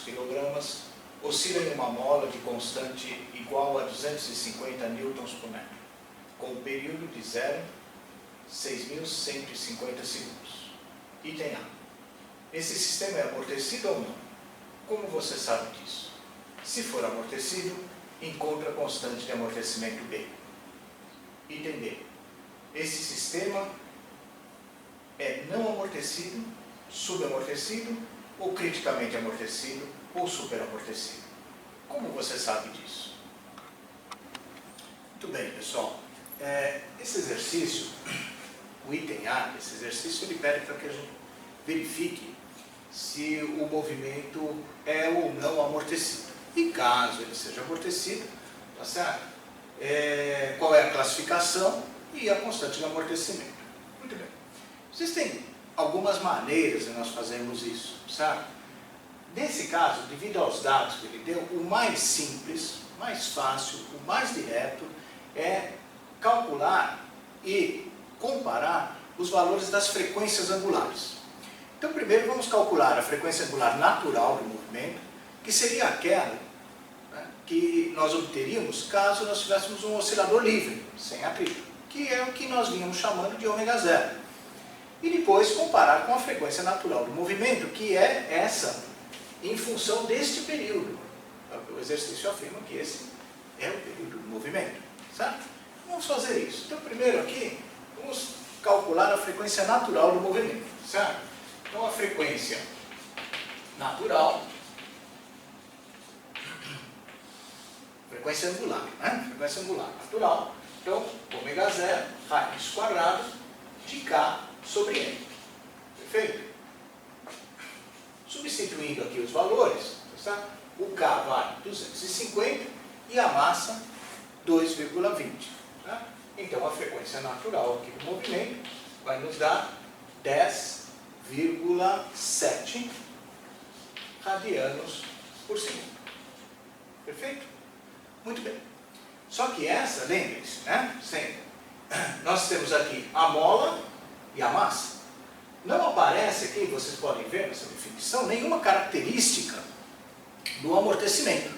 kg, oscila em uma mola de constante igual a 250 newtons por metro, com um período de 0, 6.150 segundos. Item A. Esse sistema é amortecido ou não? Como você sabe disso? Se for amortecido, encontra a constante de amortecimento B. Item B. Esse sistema é não amortecido, subamortecido, ou criticamente amortecido, ou superamortecido. Como você sabe disso? Muito bem, pessoal. Esse exercício, o item A, esse exercício, ele pede para que a gente verifique se o movimento é ou não amortecido. E caso ele seja amortecido, tá certo? Qual é a classificação e a constante de amortecimento. Muito bem. Existem algumas maneiras de nós fazermos isso, sabe? Nesse caso, devido aos dados que ele deu, o mais simples, mais fácil, o mais direto é calcular e comparar os valores das frequências angulares. Então, primeiro vamos calcular a frequência angular natural do movimento, que seria aquela, né, que nós obteríamos caso nós tivéssemos um oscilador livre, sem atrito, que é o que nós vínhamos chamando de ômega zero. E depois comparar com a frequência natural do movimento, que é essa em função deste período. O exercício afirma que esse é o período do movimento, certo? Vamos fazer isso. Então, primeiro aqui, vamos calcular a frequência natural do movimento, certo? Então, a frequência natural, frequência angular, né? Frequência angular natural. Então, ômega zero, raiz quadrada de K sobre M. Perfeito? Substituindo aqui os valores, tá? O K vale 250 e a massa 2,20. Tá? Então, a frequência natural aqui do movimento vai nos dar 10,7 radianos por segundo. Perfeito? Muito bem. Só que essa, lembrem-se, né? Sempre. Nós temos aqui a mola e a massa. Não aparece aqui, vocês podem ver nessa definição, nenhuma característica do amortecimento.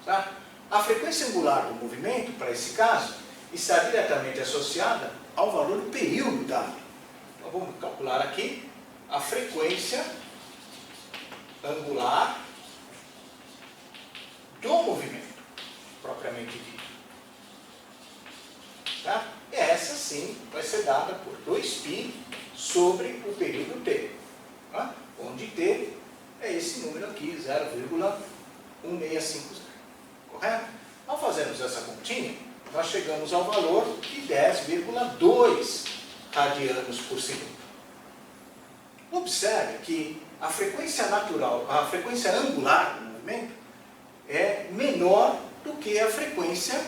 Tá? A frequência angular do movimento, para esse caso, está diretamente associada ao valor do período dado. Então vamos calcular aqui a frequência angular do movimento, propriamente dito. Tá? E essa sim vai ser dada por 2π sobre o período t, tá? Onde t é esse número aqui, 0,1650. Correto? Ao fazermos essa continha, nós chegamos ao valor de 10,2 radianos por segundo. Observe que a frequência natural, a frequência angular do movimento é menor do que a frequência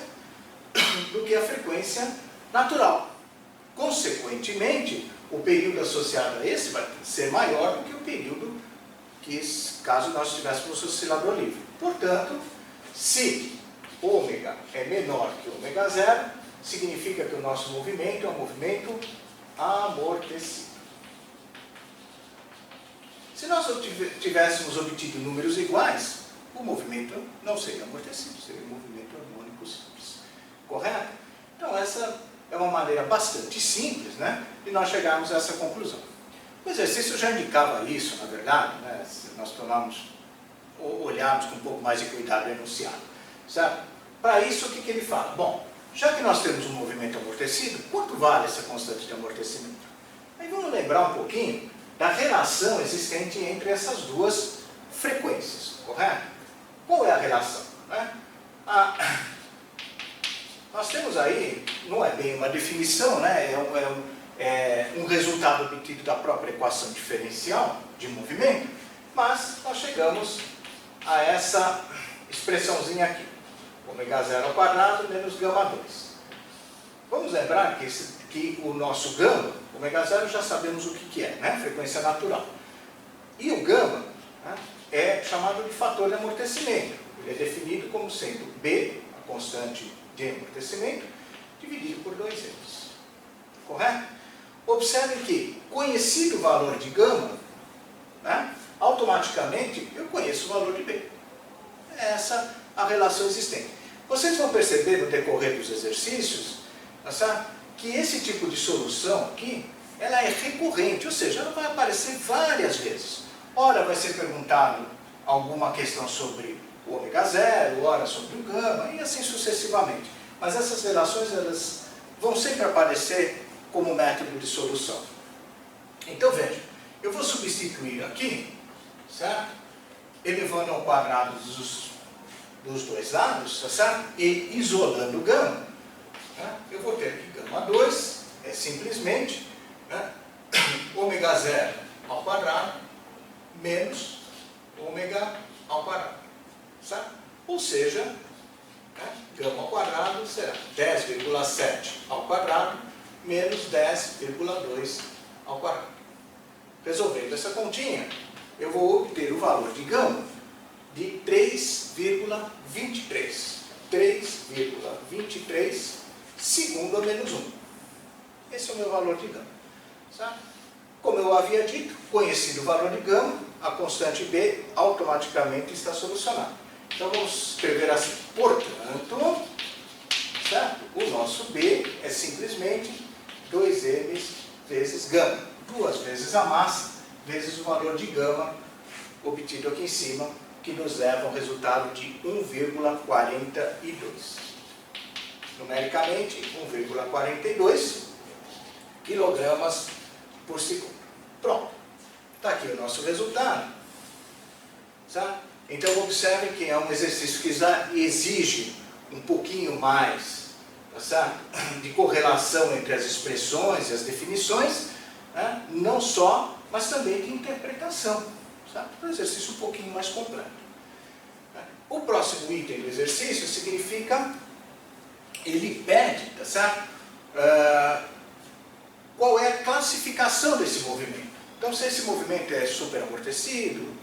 natural. Consequentemente, o período associado a esse vai ser maior do que o período que, caso nós tivéssemos um oscilador livre. Portanto, se ômega é menor que ômega zero, significa que o nosso movimento é um movimento amortecido. Se nós tivéssemos obtido números iguais, o movimento não seria amortecido, seria um movimento harmônico simples. Correto? Então, essa é uma maneira bastante simples, né, de nós chegarmos a essa conclusão. O exercício já indicava isso, na verdade, né, se nós olharmos com um pouco mais de cuidado o enunciado. Certo? Para isso, o que ele fala? Bom, já que nós temos um movimento amortecido, quanto vale essa constante de amortecimento? Aí vamos lembrar um pouquinho da relação existente entre essas duas frequências, correto? Qual é a relação? Né? Nós temos aí, não é bem uma definição, né? É um resultado obtido da própria equação diferencial de movimento, mas nós chegamos a essa expressãozinha aqui, ômega zero ao quadrado menos gama 2. Vamos lembrar que o nosso gama, ômega zero, já sabemos o que é, né? Frequência natural. E o gama, né, é chamado de fator de amortecimento. Ele é definido como sendo B, a constante de amortecimento, dividido por 2 vezes. Correto? Observem que, conhecido o valor de gama, né, automaticamente eu conheço o valor de B. É essa a relação existente. Vocês vão perceber no decorrer dos exercícios, tá, que esse tipo de solução aqui, ela é recorrente, ou seja, ela vai aparecer várias vezes. Ora vai ser perguntado alguma questão sobre o ômega zero, ora sobre o gama, e assim sucessivamente. Mas essas relações, elas vão sempre aparecer como método de solução. Então veja, eu vou substituir aqui, certo? Elevando ao quadrado dos dois lados, tá certo? E isolando o gama, né? Eu vou ter aqui gama 2, é simplesmente, né, ômega zero ao quadrado menos ômega ao quadrado, certo? Ou seja, né, gama ao quadrado será 10,7 ao quadrado menos 10,2 ao quadrado. Resolvendo essa continha, eu vou obter o valor de gama de 3,23. 3,23 segundo a menos 1. Esse é o meu valor de gama. Certo? Como eu havia dito, conhecido o valor de gama, a constante B automaticamente está solucionada. Então vamos escrever assim. Portanto, certo? O nosso B é simplesmente 2m vezes gama. 2 vezes a massa, vezes o valor de gama obtido aqui em cima, que nos leva ao resultado de 1,42. Numericamente, 1,42 quilogramas por segundo. Pronto. Está aqui o nosso resultado. Tá? Então, observem que é um exercício que exige um pouquinho mais, tá certo? De correlação entre as expressões e as definições, né? Não só, mas também de interpretação. Um exercício um pouquinho mais completo. O próximo item do exercício significa, ele pede, tá certo? Qual é a classificação desse movimento. Então, se esse movimento é superamortecido,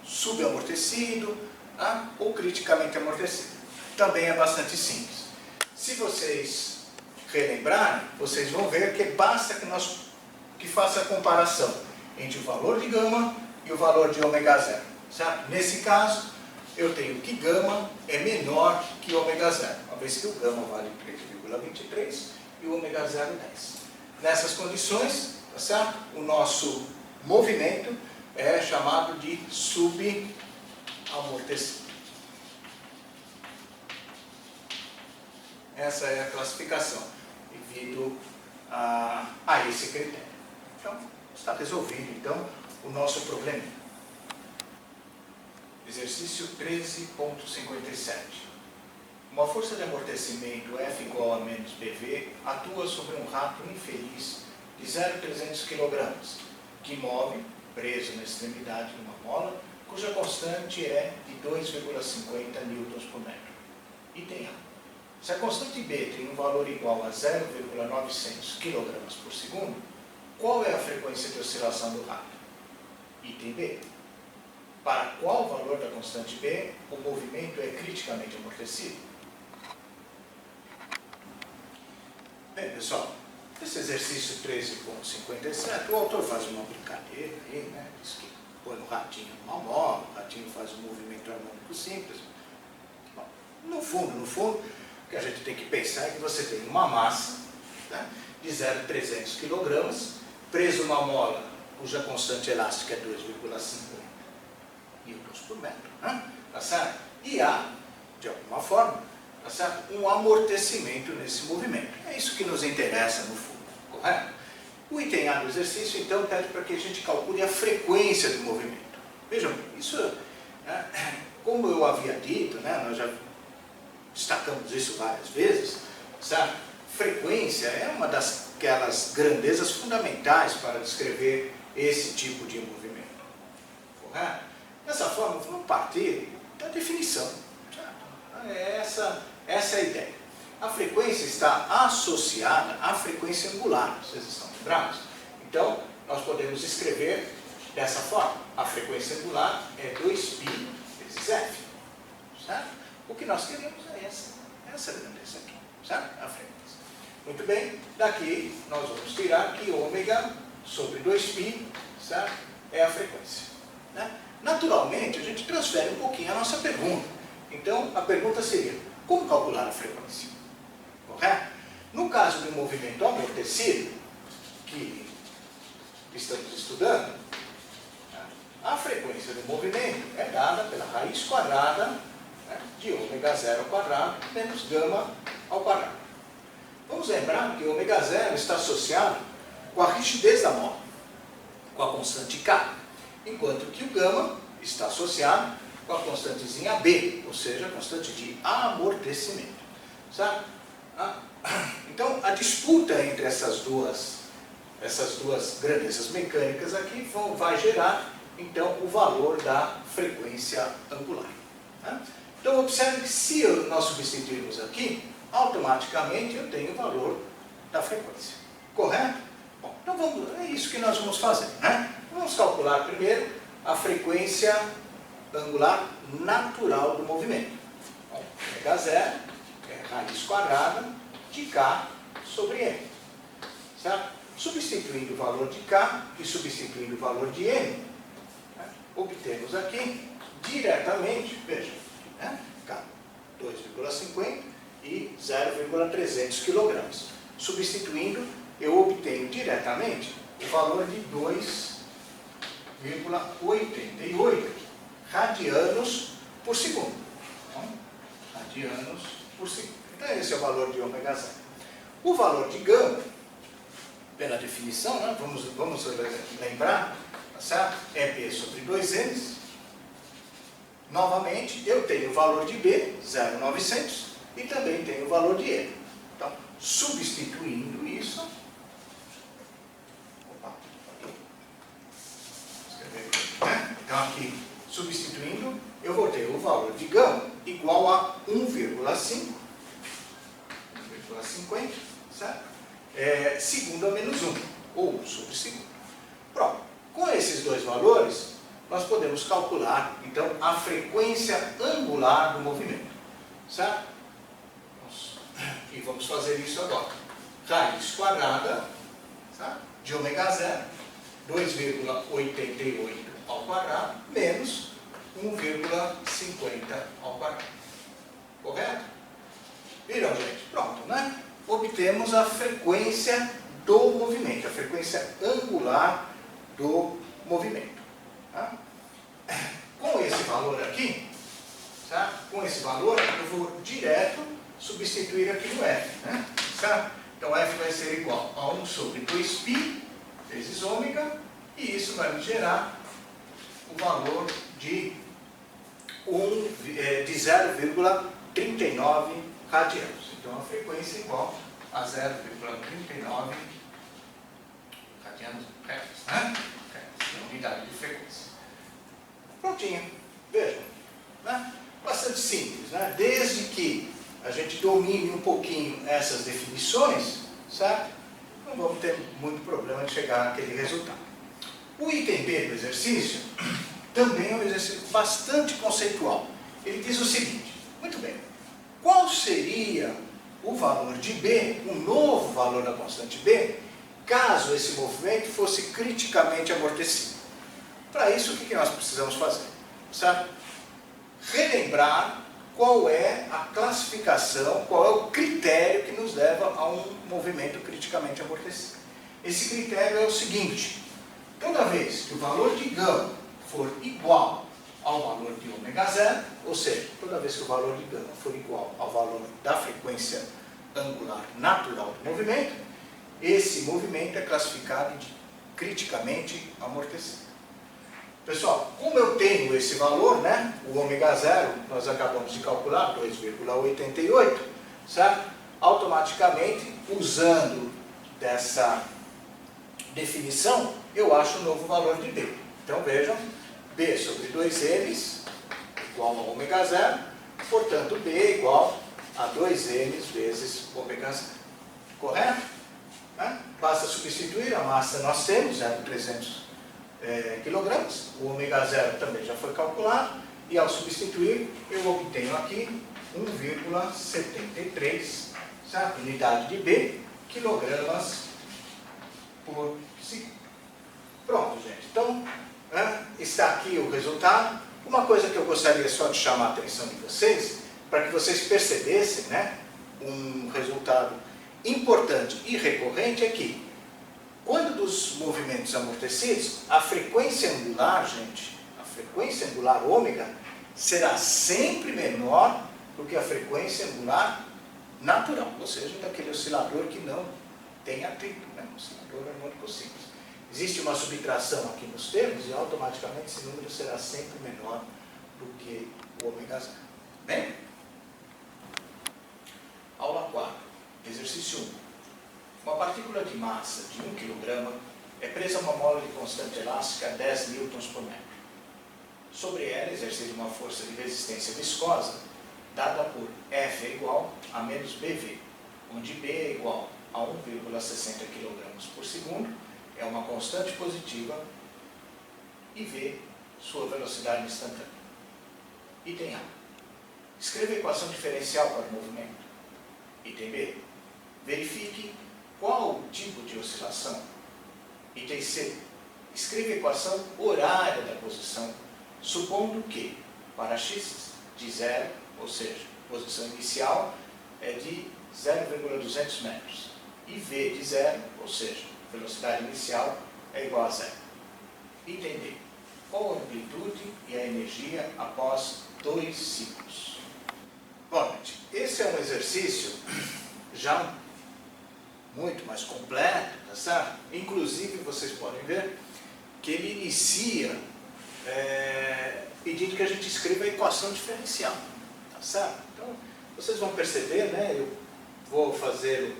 subamortecido, tá? Ou criticamente amortecido. Também é bastante simples. Se vocês relembrarem, vocês vão ver que basta que faça a comparação entre o valor de gama e o valor de ômega zero. Certo? Nesse caso, eu tenho que gama é menor que ômega zero, uma vez que o gama vale 3,23 e o ômega zero 10. Nessas condições, tá certo? O nosso movimento é chamado de subamortecido. Essa é a classificação devido a esse critério. Então, está resolvido então o nosso problema. Exercício 13.57. Uma força de amortecimento F igual a menos BV atua sobre um rato infeliz de 0,300 kg, que move, preso na extremidade de uma mola, cuja constante é de 2,50 newtons por metro. Item A. Se a constante B tem um valor igual a 0,900 kg por segundo, qual é a frequência de oscilação do rato? Item B. Para qual valor da constante B o movimento é criticamente amortecido? Bem, pessoal, esse exercício 13.57, o autor faz uma brincadeira aí, né? Diz que põe um ratinho numa mola, o ratinho faz um movimento harmônico simples. Bom, no fundo, o que a gente tem que pensar é que você tem uma massa, né, de 0,300 kg, preso numa mola cuja constante elástica é 2,50 newtons por metro, né? Tá certo? E há, de alguma forma, tá certo? Um amortecimento nesse movimento. É isso que nos interessa no fundo, correto? O item A do exercício, então, pede para que a gente calcule a frequência do movimento. Vejam, isso, como eu havia dito, né, nós já destacamos isso várias vezes, certo? Frequência é uma daquelas grandezas fundamentais para descrever esse tipo de movimento, correto? Dessa forma, vamos partir da definição. Essa é a ideia. A frequência está associada à frequência angular, vocês estão lembrados? Então, nós podemos escrever dessa forma. A frequência angular é 2π vezes f. Certo? O que nós queremos é essa grandeza aqui. Certo? A frequência. Muito bem, daqui nós vamos tirar que ômega sobre 2π, certo? É a frequência. Né? Naturalmente, a gente transfere um pouquinho a nossa pergunta. Então, a pergunta seria, como calcular a frequência? Correto? No caso de um movimento amortecido, que estamos estudando, a frequência do movimento é dada pela raiz quadrada de ômega zero ao quadrado menos gama ao quadrado. Vamos lembrar que o ômega zero está associado com a rigidez da mola, com a constante K, enquanto que o gama está associado com a constantezinha B, ou seja, a constante de amortecimento. Certo? Então, a disputa entre essas duas grandezas mecânicas aqui vai gerar, então, o valor da frequência angular. Então, observe que se nós substituirmos aqui, automaticamente eu tenho o valor da frequência. Correto? Bom, então é isso que nós vamos fazer. Vamos calcular primeiro a frequência angular natural do movimento. Bom, ômega zero é raiz quadrada de K sobre M. Certo? Substituindo o valor de K e substituindo o valor de M, obtemos aqui diretamente, veja, K 2,50 e 0,300 kg. Substituindo, eu obtenho diretamente o valor de 2,88 radianos por segundo. Radianos por segundo. Então, esse é o valor de ômega zero. O valor de gama, pela definição, vamos lembrar, certo? É B sobre 2N. Novamente, eu tenho o valor de B, 0,900, e também tenho o valor de E. Então, substituindo isso, então aqui, substituindo, eu vou ter o valor de gama igual a 1,5, 1,50, certo? Segundo a menos 1, ou 1 sobre segundo. Pronto. Com esses dois valores, nós podemos calcular, então, a frequência angular do movimento. Certo? E vamos fazer isso agora. Raiz quadrada, certo? De ômega zero, 2,88 ao quadrado, menos 1,50 ao quadrado. Correto? Viram, gente? Pronto, né? Obtemos a frequência do movimento, a frequência angular do movimento. Tá? Com esse valor aqui, tá? Com esse valor, eu vou direto substituir aqui no F. Né? Tá? Então, F vai ser igual a 1 sobre 2π vezes ômega, e isso vai me gerar o valor de 0,39 radianos. Então, a frequência é igual a 0,39 radianos hertz, né? Unidade de frequência. Prontinho. Vejam. Né? Bastante simples, né? Desde que a gente domine um pouquinho essas definições, certo? Não vamos ter muito problema de chegar àquele resultado. O item B do exercício também é um exercício bastante conceitual. Ele diz o seguinte, muito bem, qual seria o valor de B, o novo valor da constante B, caso esse movimento fosse criticamente amortecido? Para isso, o que nós precisamos fazer? Certo? Relembrar qual é a classificação, qual é o critério que nos leva a um movimento criticamente amortecido. Esse critério é o seguinte, toda vez que o valor de gama for igual ao valor de ômega zero, ou seja, toda vez que o valor de gama for igual ao valor da frequência angular natural do movimento, esse movimento é classificado de criticamente amortecido. Pessoal, como eu tenho esse valor, né, o ômega zero, nós acabamos de calcular, 2,88, certo? Automaticamente, usando dessa definição, eu acho o novo valor de B. Então, vejam, B sobre 2m igual a ômega zero, portanto, B é igual a 2m vezes ômega zero. Correto? Basta substituir, a massa nós temos, 0,300 kg, o ômega zero também já foi calculado, e ao substituir, eu obtenho aqui 1,73, certo? Unidade de B, quilogramas por segundo. Pronto, gente. Então, Está aqui o resultado. Uma coisa que eu gostaria só de chamar a atenção de vocês, para que vocês percebessem, né, um resultado importante e recorrente, é que quando dos movimentos amortecidos, a frequência angular, gente, a frequência angular ômega, será sempre menor do que a frequência angular natural, ou seja, daquele oscilador que não tem atrito, né? Oscilador harmônico simples. Existe uma subtração aqui nos termos e automaticamente esse número será sempre menor do que o ômega zero. Bem? Aula 4, exercício 1. Uma partícula de massa de 1 kg é presa a uma mola de constante elástica a 10 newtons por metro. Sobre ela exercida uma força de resistência viscosa dada por F é igual a menos BV, onde B é igual a 1,60 kg por segundo, é uma constante positiva, e V, sua velocidade instantânea. Item A. Escreva a equação diferencial para o movimento. Item B. Verifique qual o tipo de oscilação. Item C. Escreva a equação horária da posição, supondo que, para x de 0, ou seja, posição inicial é de 0,200 metros, e v de 0, ou seja, velocidade inicial é igual a 0. Item D. Qual a amplitude e a energia após 2 ciclos? Bom, gente, esse é um exercício já muito mais completo, tá certo? Inclusive, vocês podem ver que ele inicia pedindo que a gente escreva a equação diferencial, tá certo? Então, vocês vão perceber, né? Eu vou fazê-lo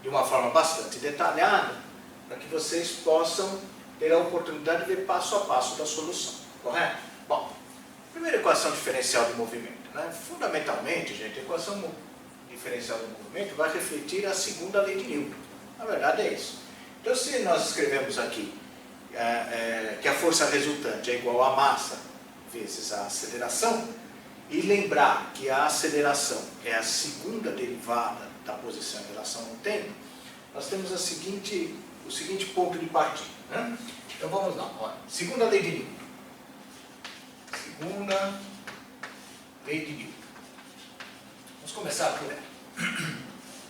de uma forma bastante detalhada, para que vocês possam ter a oportunidade de ver passo a passo da solução, correto? Bom, primeira equação diferencial do movimento, né? Fundamentalmente, gente, a equação diferencial do movimento vai refletir a segunda lei de Newton. Na verdade é isso. Então, se nós escrevemos aqui que a força resultante é igual à massa vezes a aceleração, e lembrar que a aceleração é a segunda derivada da posição em relação ao tempo, nós temos o seguinte ponto de partida, né? Então vamos lá, olha, segunda lei de Newton. Segunda lei de Newton. Vamos começar por ela.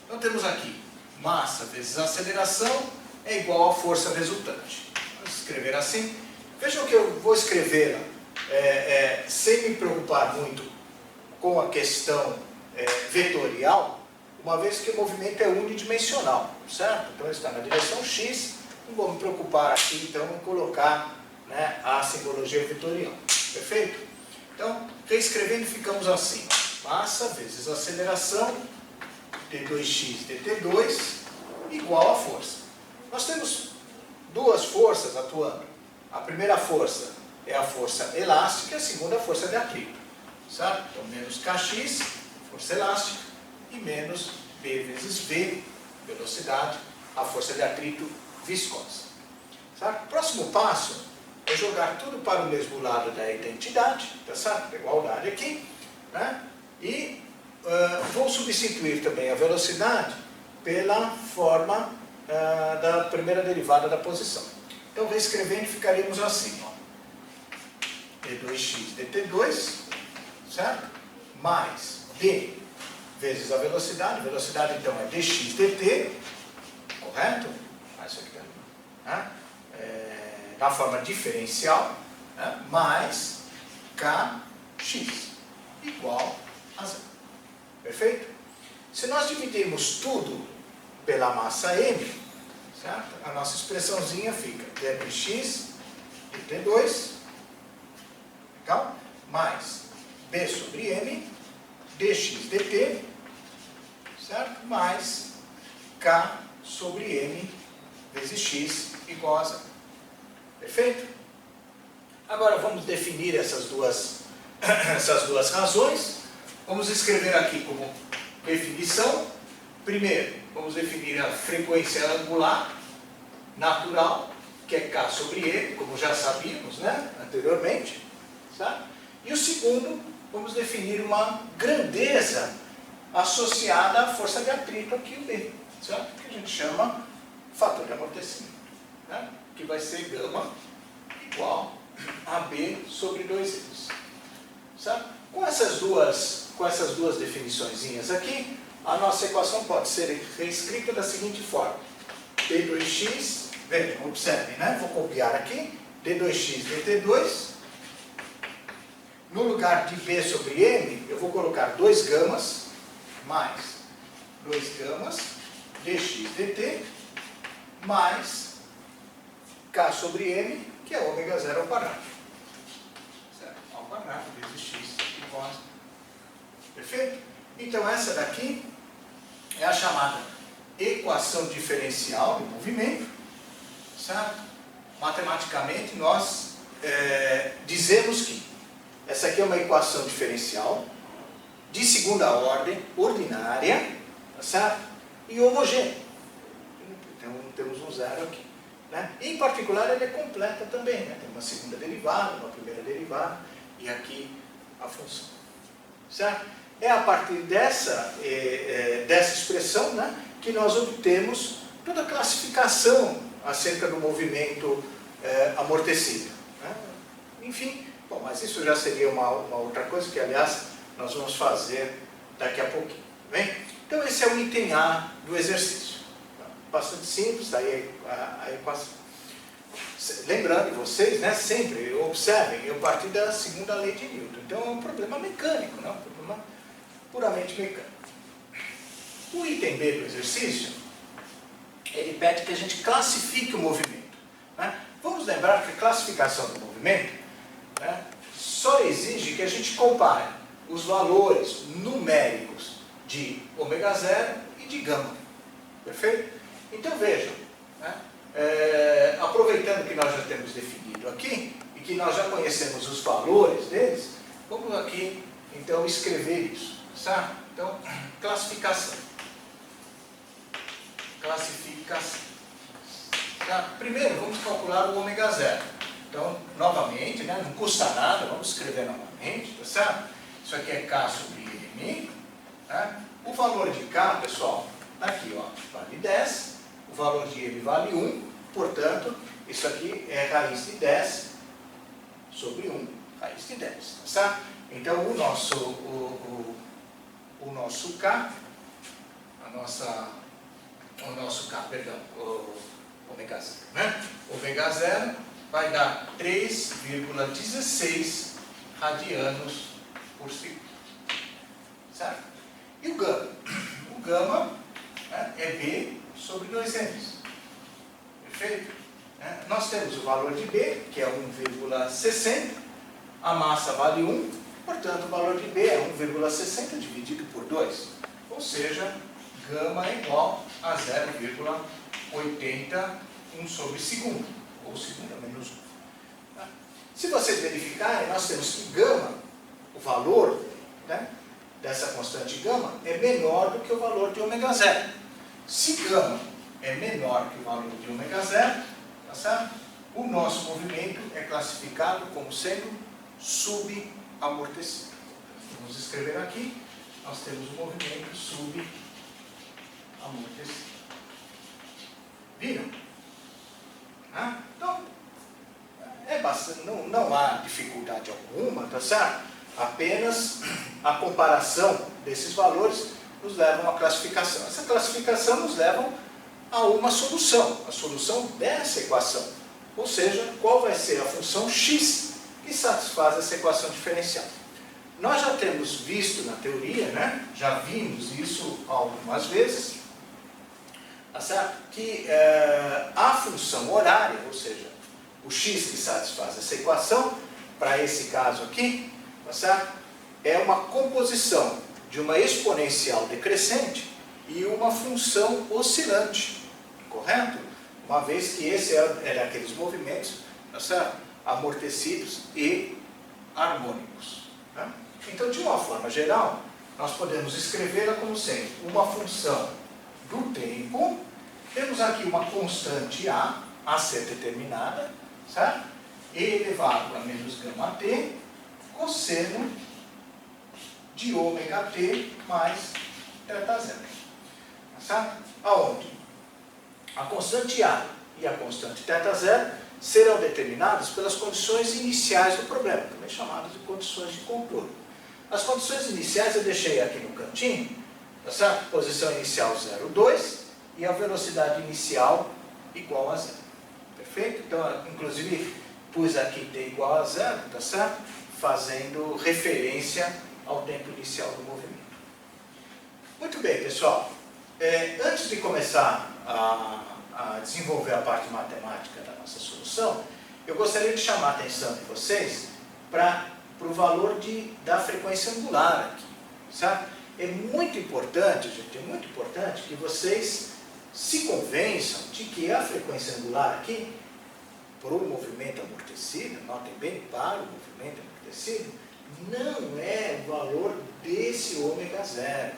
Então temos aqui massa vezes aceleração é igual à força resultante. Vamos escrever assim. Vejam que eu vou escrever sem me preocupar muito com a questão vetorial, uma vez que o movimento é unidimensional, certo? Então ele está na direção x, não vou me preocupar aqui então em colocar, né, a simbologia vetorial, perfeito? Então, reescrevendo ficamos assim, massa vezes aceleração, T2x dt2 igual a força. Nós temos duas forças atuando. A primeira força é a força elástica e a segunda a força de atrito, certo? Então, menos kx, força elástica, e menos b vezes v, velocidade, a força de atrito viscosa. Certo? O próximo passo é jogar tudo para o mesmo lado da identidade, tá certo? Igualdade aqui, né? E vou substituir também a velocidade pela forma da primeira derivada da posição. Então, reescrevendo, ficaríamos assim, ó. d2x dt2, certo? Mais d vezes a velocidade então é dx dt, correto? Isso aqui, né? Na forma diferencial, né? Mais kx igual a zero. Perfeito? Se nós dividirmos tudo pela massa m, certo? A nossa expressãozinha fica dx dt2, legal? Mais b sobre m, dx dt, certo? Mais k sobre m vezes x igual a zero. Perfeito? Agora vamos definir essas duas razões. Vamos escrever aqui como definição. Primeiro, vamos definir a frequência angular natural, que é k sobre m, como já sabíamos, né, anteriormente. Certo? E o segundo, vamos definir uma grandeza associada à força de atrito aqui, o B, certo? Que a gente chama fator de amortecimento, né? Que vai ser gama igual AB sobre 2Ms. Sabe? Com essas duas definiçõezinhas aqui, a nossa equação pode ser reescrita da seguinte forma. D2x, vejam, observem, né? Vou copiar aqui, D2x dt2, no lugar de B sobre M, eu vou colocar 2 gamas, mais 2 gamas, dx dt, mais K sobre M, que é ômega 0 ao quadrado. Certo? Ao quadrado vezes x, que consta. Perfeito? Então essa daqui é a chamada equação diferencial do movimento. Certo? Matematicamente nós dizemos que essa aqui é uma equação diferencial de segunda ordem, ordinária, certo? E homogênea. Então temos um zero aqui. Né? Em particular, ela é completa também. Né? Tem uma segunda derivada, uma primeira derivada e aqui a função. Certo? É a partir dessa expressão, né, que nós obtemos toda a classificação acerca do movimento amortecido. Né? Enfim, bom, mas isso já seria uma outra coisa que, aliás, nós vamos fazer daqui a pouquinho. Bem? Então, esse é o item A do exercício. Bastante simples, daí a equação. Lembrando vocês, né, sempre observem, eu parti da segunda lei de Newton. Então, é um problema mecânico, não? Um problema puramente mecânico. O item B do exercício, ele pede que a gente classifique o movimento. Né? Vamos lembrar que a classificação do movimento, né, só exige que a gente compare os valores numéricos de ômega 0 e de gama. Perfeito? Então vejam, né, aproveitando que nós já temos definido aqui e que nós já conhecemos os valores deles, vamos aqui então escrever isso. Certo? Então, classificação. Classificação. Tá? Primeiro, vamos calcular o ômega 0. Então, novamente, né, não custa nada, vamos escrever novamente, tá certo? Isso aqui é K sobre M. Tá? O valor de K, pessoal, aqui, ó, vale 10. O valor de M vale 1. Portanto, isso aqui é raiz de 10 sobre 1, raiz de 10. Tá certo? Então, o nosso K, o nosso K, perdão, o ômega 0, né? Ômega 0 vai dar 3,16 radianos por segundo. Certo? E o gama? O gama, né, é B sobre 2Ms. Perfeito? Nós temos o valor de B, que é 1,60. A massa vale 1. Portanto, o valor de B é 1,60 dividido por 2. Ou seja, gama é igual a 0,81 sobre segundo. Ou segunda menos 1. Tá? Se vocês verificarem, nós temos que gama, o valor, né, dessa constante gama, é menor do que o valor de ômega 0. Se gama é menor que o valor de ômega 0, tá certo? O nosso movimento é classificado como sendo subamortecido. Vamos escrever aqui, nós temos o movimento subamortecido. Viram? Então, é bastante, não há dificuldade alguma, tá certo? Apenas a comparação desses valores nos leva a uma classificação. Essa classificação nos leva a uma solução, a solução dessa equação. Ou seja, qual vai ser a função x que satisfaz essa equação diferencial. Nós já temos visto na teoria, né? Já vimos isso algumas vezes, tá certo? Que a função horária, ou seja, o x que satisfaz essa equação, para esse caso aqui, tá certo? É uma composição de uma exponencial decrescente e uma função oscilante, correto? Uma vez que esse é aqueles movimentos, tá certo? Amortecidos e harmônicos. Tá? Então, de uma forma geral, nós podemos escrevê-la como sendo uma função do tempo. Temos aqui uma constante a ser determinada, certo? E elevado a menos gama t, cosseno de ômega t mais θ zero. Certo? Aonde a constante a e a constante θ zero serão determinadas pelas condições iniciais do problema, também chamadas de condições de contorno. As condições iniciais eu deixei aqui no cantinho, tá certo? Posição inicial 0,2 e a velocidade inicial igual a 0. Perfeito? Então, inclusive, pus aqui t igual a 0, tá certo? Fazendo referência ao tempo inicial do movimento. Muito bem, pessoal. Antes de começar a desenvolver a parte matemática da nossa solução, eu gostaria de chamar a atenção de vocês para o valor da frequência angular aqui, certo? É muito importante, gente, é muito importante que vocês se convençam de que a frequência angular aqui, para o movimento amortecido, notem bem, para o movimento amortecido, não é o valor desse ômega zero,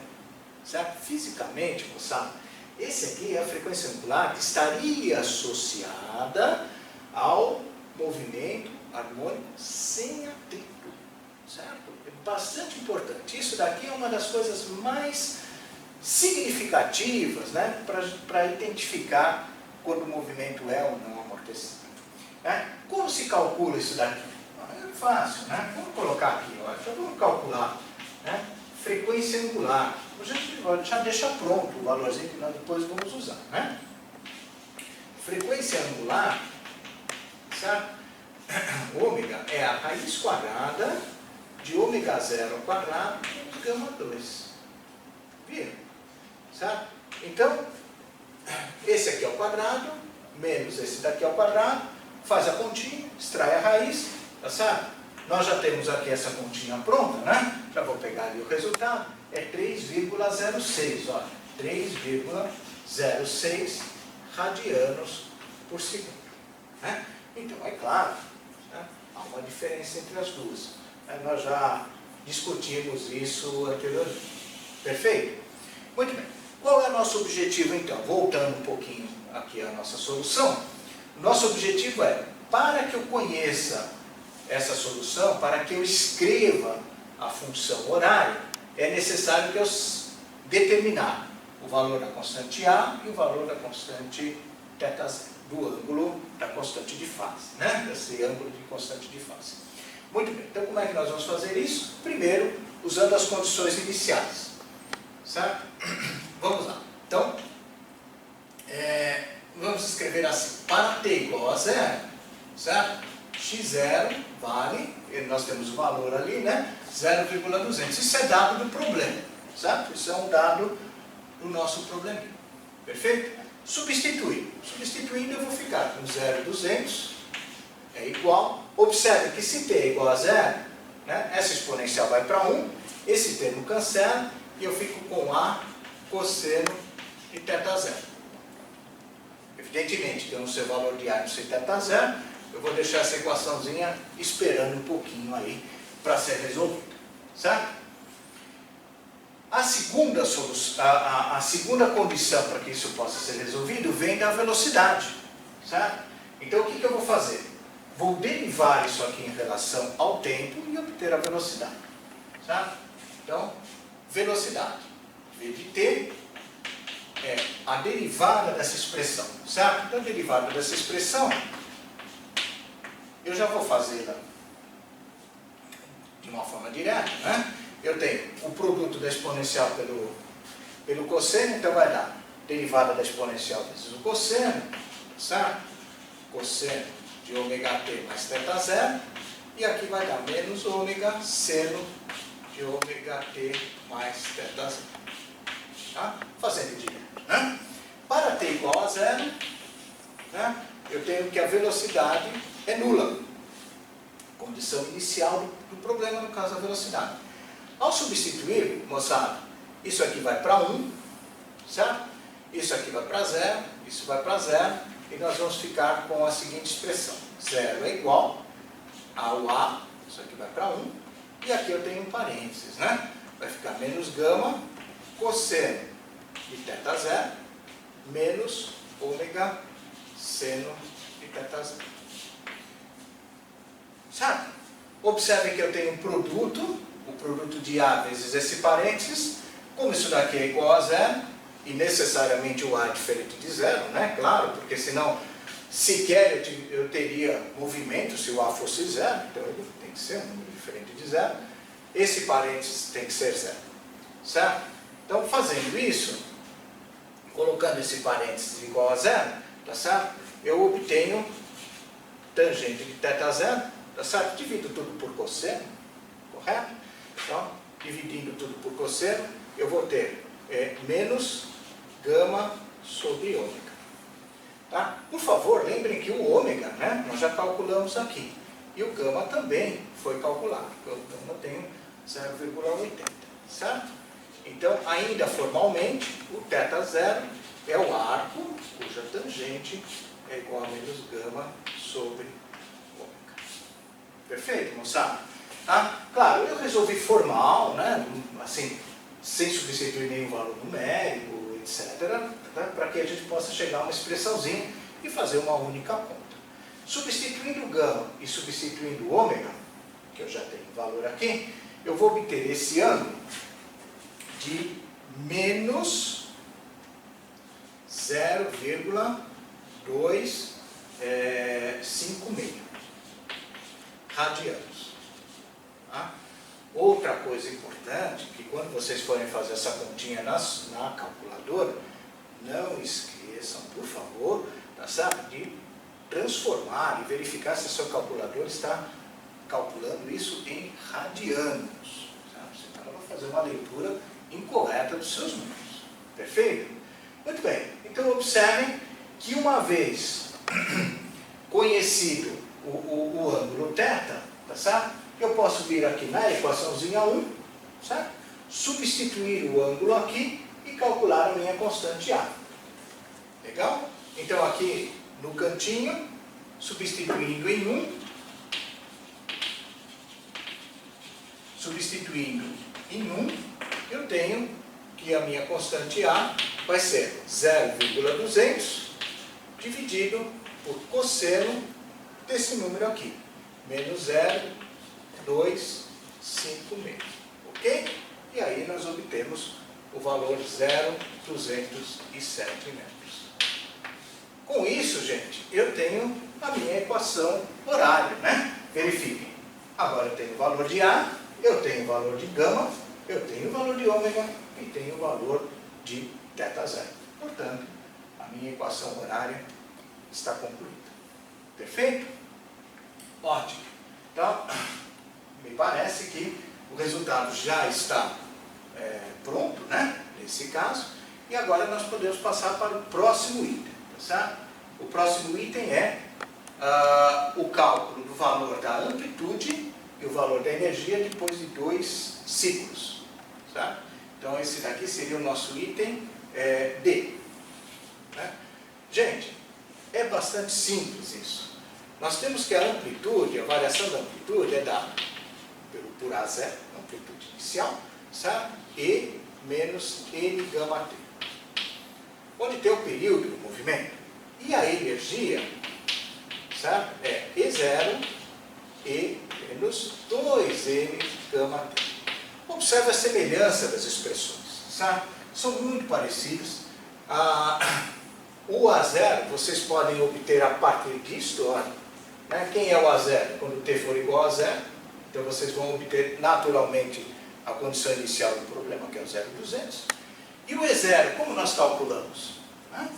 certo? Fisicamente, moçada, esse aqui é a frequência angular que estaria associada ao movimento harmônico sem atrito, certo? É bastante importante. Isso daqui é uma das coisas mais significativas, né, para identificar quando o movimento é ou não amortecido. Né? Como se calcula isso daqui? É fácil, né? Vamos colocar aqui, ó, já vamos calcular, né? Frequência angular. A gente vai já deixar pronto o valorzinho que nós depois vamos usar, né? Frequência angular, certo? Ômega é a raiz quadrada de ômega zero ao quadrado menos gama 2. Viram? Certo? Então, esse aqui é o quadrado, menos esse daqui ao quadrado, faz a continha, extrai a raiz, tá certo? Nós já temos aqui essa continha pronta, né? Já vou pegar ali o resultado, é 3,06, olha, 3,06 radianos por segundo. Né? Então, é claro, né? Há uma diferença entre as duas. Nós já discutimos isso anteriormente. Perfeito? Muito bem. Qual é o nosso objetivo, então? Voltando um pouquinho aqui à nossa solução. Nosso objetivo é, para que eu conheça essa solução, para que eu escreva a função horária, é necessário que eu determinar o valor da constante A e o valor da constante θz, do ângulo da constante de fase, né? Desse ângulo de constante de fase. Muito bem, então como é que nós vamos fazer isso? Primeiro, usando as condições iniciais, certo? Vamos lá. Então, vamos escrever assim, para t igual a 0, certo? x0 vale, nós temos o valor ali, né? 0,200. Isso é dado do problema, certo? Isso é um dado do nosso probleminha. Perfeito? Substituir. Substituindo, eu vou ficar com 0,200 é igual. Observe que se t é igual a 0, né? Essa exponencial vai para 1, esse termo cancela e eu fico com A cosseno de θ0. Evidentemente, que eu não sei o valor de A e não sei θ0, eu vou deixar essa equaçãozinha esperando um pouquinho aí para ser resolvida, certo? A segunda condição para que isso possa ser resolvido vem da velocidade, certo? Então o que eu vou fazer? Vou derivar isso aqui em relação ao tempo e obter a velocidade, certo? Então, velocidade, V de t, é a derivada dessa expressão, certo? Então, a derivada dessa expressão, eu já vou fazê-la de uma forma direta, né? Eu tenho o produto da exponencial pelo cosseno, então vai dar derivada da exponencial vezes o cosseno, certo? Cosseno de ômega t mais θ0, e aqui vai dar menos ômega seno de ômega t mais θ0. Tá? Fazendo direto, né? Para t igual a 0, né, eu tenho que a velocidade é nula. Condição inicial do problema, no caso a velocidade. Ao substituir, moçada, isso aqui vai para 1, certo? Isso aqui vai para 0, isso vai para 0, e nós vamos ficar com a seguinte expressão. 0 é igual ao A, isso aqui vai para 1, e aqui eu tenho um parênteses, né? Vai ficar menos gama cosseno de θ0 menos ômega seno de θ0. Certo? Observem que eu tenho um produto, o produto de A vezes esse parênteses. Como isso daqui é igual a 0, e necessariamente o A é diferente de 0, né? Claro, porque senão sequer eu teria movimento se o A fosse zero, então ele tem que ser um número diferente de zero. Esse parênteses tem que ser zero, certo? Então, fazendo isso, colocando esse parênteses igual a zero, tá certo? Eu obtenho tangente de θ zero, tá certo? Divido tudo por cosseno, correto? Então, dividindo tudo por cosseno, eu vou ter menos gama sobre ômega. Tá? Por favor, lembrem que o ômega, né, nós já calculamos aqui. E o gama também foi calculado. O gama tem 0,80, certo? Então, ainda formalmente, o θ0 é o arco cuja tangente é igual a menos gama sobre ômega. Perfeito, moçada? Tá? Claro, eu resolvi formal, né, assim, sem substituir nenhum valor numérico, etc., tá? Para que a gente possa chegar a uma expressãozinha e fazer uma única conta. Substituindo gama e substituindo ômega, que eu já tenho valor aqui, eu vou obter esse ângulo de menos 0,256 radianos. Tá? Outra coisa importante, que quando vocês forem fazer essa continha na calculadora, não esqueçam, por favor, tá, sabe, de transformar e verificar se a sua calculadora está calculando isso em radianos. Sabe? Senão ela vai fazer uma leitura incorreta dos seus números. Perfeito? Muito bem. Então observem que uma vez conhecido o ângulo θ, tá certo? Eu posso vir aqui na equaçãozinha 1, certo? Substituir o ângulo aqui e calcular a minha constante A. Legal? Então aqui no cantinho, substituindo em 1, eu tenho que a minha constante A vai ser 0,200 dividido por cosseno desse número aqui, menos 0,256. Ok? E aí nós obtemos o valor 0,207 metros. Com isso, gente, eu tenho a minha equação horária, né? Verifiquem. Agora eu tenho o valor de A, eu tenho o valor de gama, eu tenho o valor de ômega e tenho o valor de θ0. Portanto, a minha equação horária está concluída. Perfeito? Ótimo. Então, me parece que o resultado já está pronto, né? Nesse caso. E agora nós podemos passar para o próximo item. Tá certo? O próximo item é o cálculo do valor da amplitude e o valor da energia depois de 2 ciclos. Certo? Então esse daqui seria o nosso item D. Né? Gente, é bastante simples isso. Nós temos que a amplitude, a variação da amplitude é dada por A zero, amplitude inicial, certo? E menos N gama T. Onde tem o período do movimento. E a energia, certo? É E0 e menos 2N gama T. Observe a semelhança das expressões, certo? São muito parecidas. O A0 vocês podem obter a partir disto, olha. Né? Quem é o A0? Quando T for igual a zero, então vocês vão obter naturalmente a condição inicial do problema, que é o 0,200. E o E0, como nós calculamos? Né?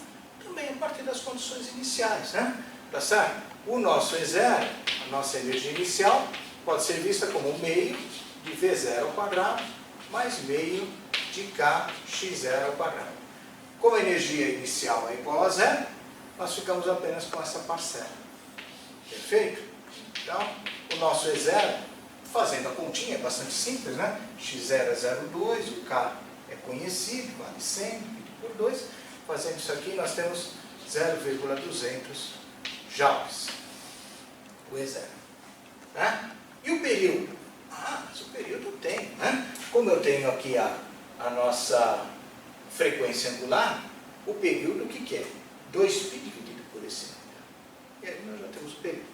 Também a partir das condições iniciais, né? Tá certo? O nosso E0, a nossa energia inicial, pode ser vista como meio de V0 ao quadrado mais meio de KX0 ao quadrado. Como a energia inicial é igual a zero, nós ficamos apenas com essa parcela. Perfeito? Então, o nosso E0, fazendo a continha, é bastante simples, né? X0 é 0,2, o K é conhecido, vale 100, dividido por 2. Fazendo isso aqui, nós temos 0,200 joules. O E0. Né? E o período? Mas o período eu tenho, né? Como eu tenho aqui a nossa frequência angular, o período o que é? 2π dividido por esse número. E aí nós já temos o período.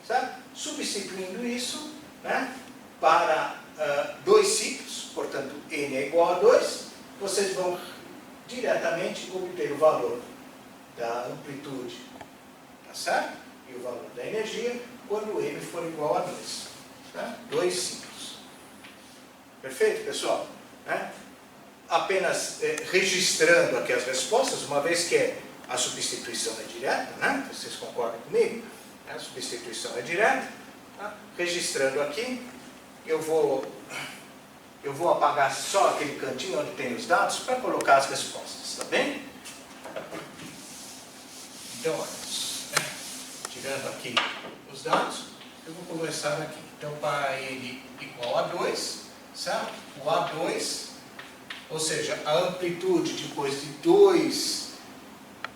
Certo? Substituindo isso, né, para 2 ciclos, portanto n é igual a 2, vocês vão diretamente obter o valor da amplitude, tá tá certo? E o valor da energia quando M for igual a 2. Tá? 2 ciclos. Perfeito, pessoal? Né? Apenas registrando aqui as respostas, uma vez que a substituição é direta, né? Vocês concordam comigo? A substituição é direta. Tá? Registrando aqui, eu vou apagar só aquele cantinho onde tem os dados para colocar as respostas, tá bem? Então, olha, tirando aqui os dados, eu vou começar aqui. Então, para N igual a 2, certo? O A2, ou seja, a amplitude depois de 2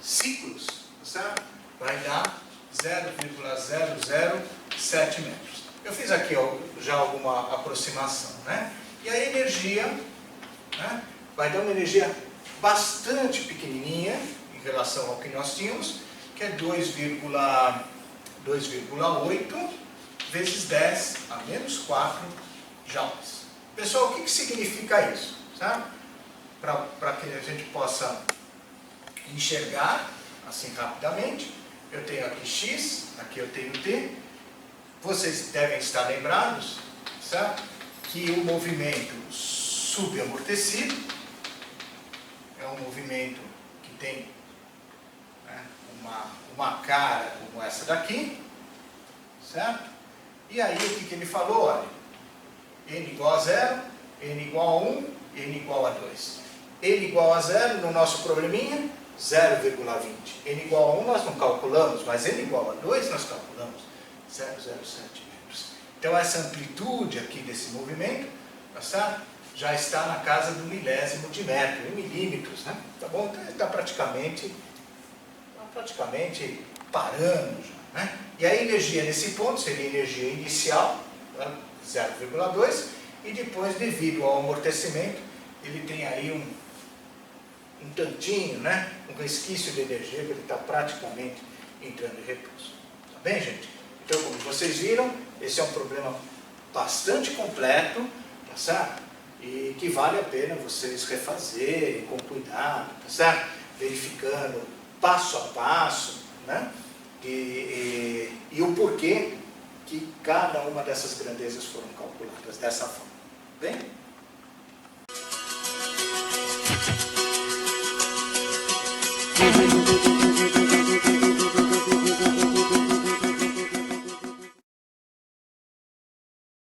ciclos, certo? Vai dar 0,007 metros. Eu fiz aqui já alguma aproximação, né? E a energia, né, vai dar uma energia bastante pequenininha em relação ao que nós tínhamos, que é 2,8 vezes 10 a menos 4 joules. Pessoal, o que significa isso? Para que a gente possa enxergar assim rapidamente, eu tenho aqui X, aqui eu tenho T. Vocês devem estar lembrados, certo? Que o movimento subamortecido é um movimento que tem, né, uma cara como essa daqui, certo? E aí o que ele falou? Olha, N igual a 0, N igual a 1, N igual a 2. N igual a 0 no nosso probleminha, 0,20. N igual a 1 nós não calculamos, mas N igual a 2 nós calculamos, 0,07 metros. Então essa amplitude aqui desse movimento, tá certo? Já está na casa do milésimo de metro, em milímetros, né? Tá bom? Então está praticamente parando já, né? E a energia nesse ponto seria a energia inicial, tá? 0,2, e depois, devido ao amortecimento, ele tem aí um tantinho, né? Um resquício de energia que ele está praticamente entrando em repouso. Tá bem, gente? Então, como vocês viram, esse é um problema bastante completo, tá certo? E que vale a pena vocês refazerem com cuidado, tá certo? Verificando passo a passo, né? E o porquê que cada uma dessas grandezas foram calculadas dessa forma. Bem?